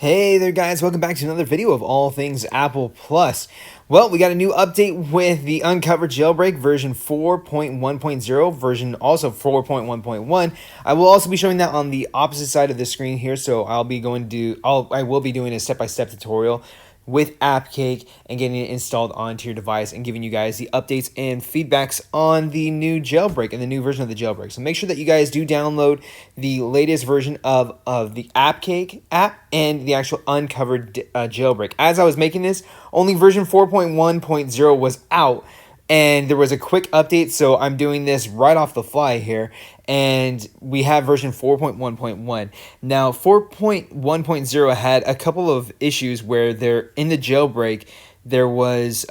Hey there guys, welcome back to another video of all things Apple Plus. Well, we got a new update with the Unc0ver Jailbreak version 4.1.0, version also 4.1.1. I will also be showing that on the opposite side of the screen here, so I will be doing a step-by-step tutorial with AppCake and getting it installed onto your device and giving you guys the updates and feedbacks on the new jailbreak and the new version of the jailbreak. So make sure that you guys do download the latest version of the AppCake app and the actual Unc0ver jailbreak. As I was making this, only version 4.1.0 was out, and there was a quick update, so I'm doing this right off the fly here, and we have version 4.1.1. Now, 4.1.0 had a couple of issues where in the jailbreak, there was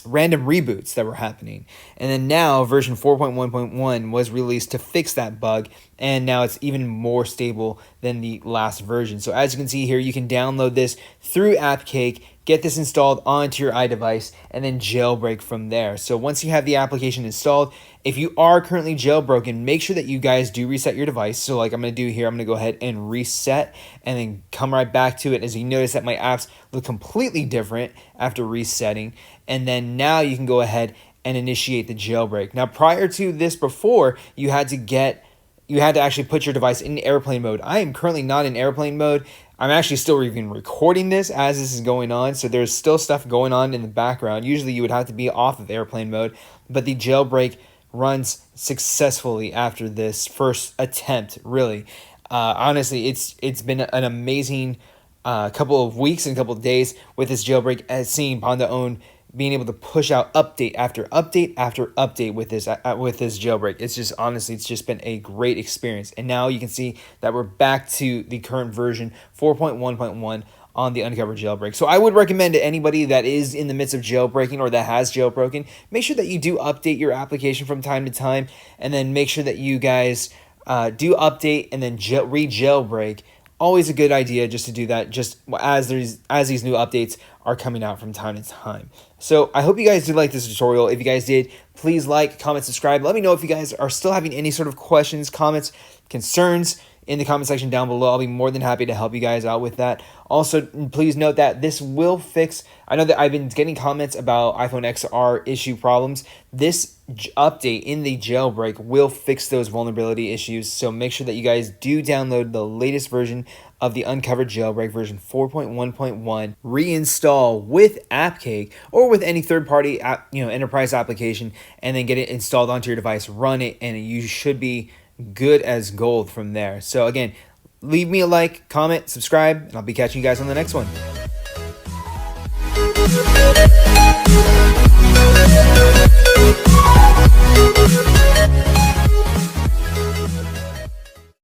random reboots that were happening. And then now, version 4.1.1 was released to fix that bug, and now it's even more stable than the last version. So as you can see here, you can download this through AppCake, get this installed onto your iDevice, and then jailbreak from there. So once you have the application installed, if you are currently jailbroken, make sure that you guys do reset your device. So like I'm going to do here, I'm going to go ahead and reset and then come right back to it. As you notice that my apps look completely different after resetting. And then now you can go ahead and initiate the jailbreak. Now prior to this, before, you had to actually put your device in airplane mode. I am currently not in airplane mode. I'm actually still even recording this as this is going on, so there's still stuff going on in the background. Usually you would have to be off of airplane mode, but the jailbreak runs successfully after this first attempt, really. Honestly, it's been an amazing couple of weeks and couple of days with this jailbreak, as seeing Panda Own being able to push out update after update after update with this jailbreak. It's just, honestly, it's just been a great experience. And now you can see that we're back to the current version 4.1.1 on the Unc0ver jailbreak. So I would recommend to anybody that is in the midst of jailbreaking or that has jailbroken, make sure that you do update your application from time to time, and then make sure that you guys do update and then re-jailbreak. Always a good idea just to do that, just as these new updates are coming out from time to time. So I hope you guys did like this tutorial. If you guys did, please like, comment, subscribe. Let me know if you guys are still having any sort of questions, comments, concerns in the comment section down below. I'll be more than happy to help you guys out with that. Also, please note that this will fix, I know that I've been getting comments about iPhone XR issue problems. This update in the jailbreak will fix those vulnerability issues, so make sure that you guys do download the latest version of the Unc0ver jailbreak, version 4.1.1, reinstall with AppCake or with any third-party enterprise application, and then get it installed onto your device, run it, and you should be good as gold from there. So again, leave me a like, comment, subscribe, and I'll be catching you guys on the next one.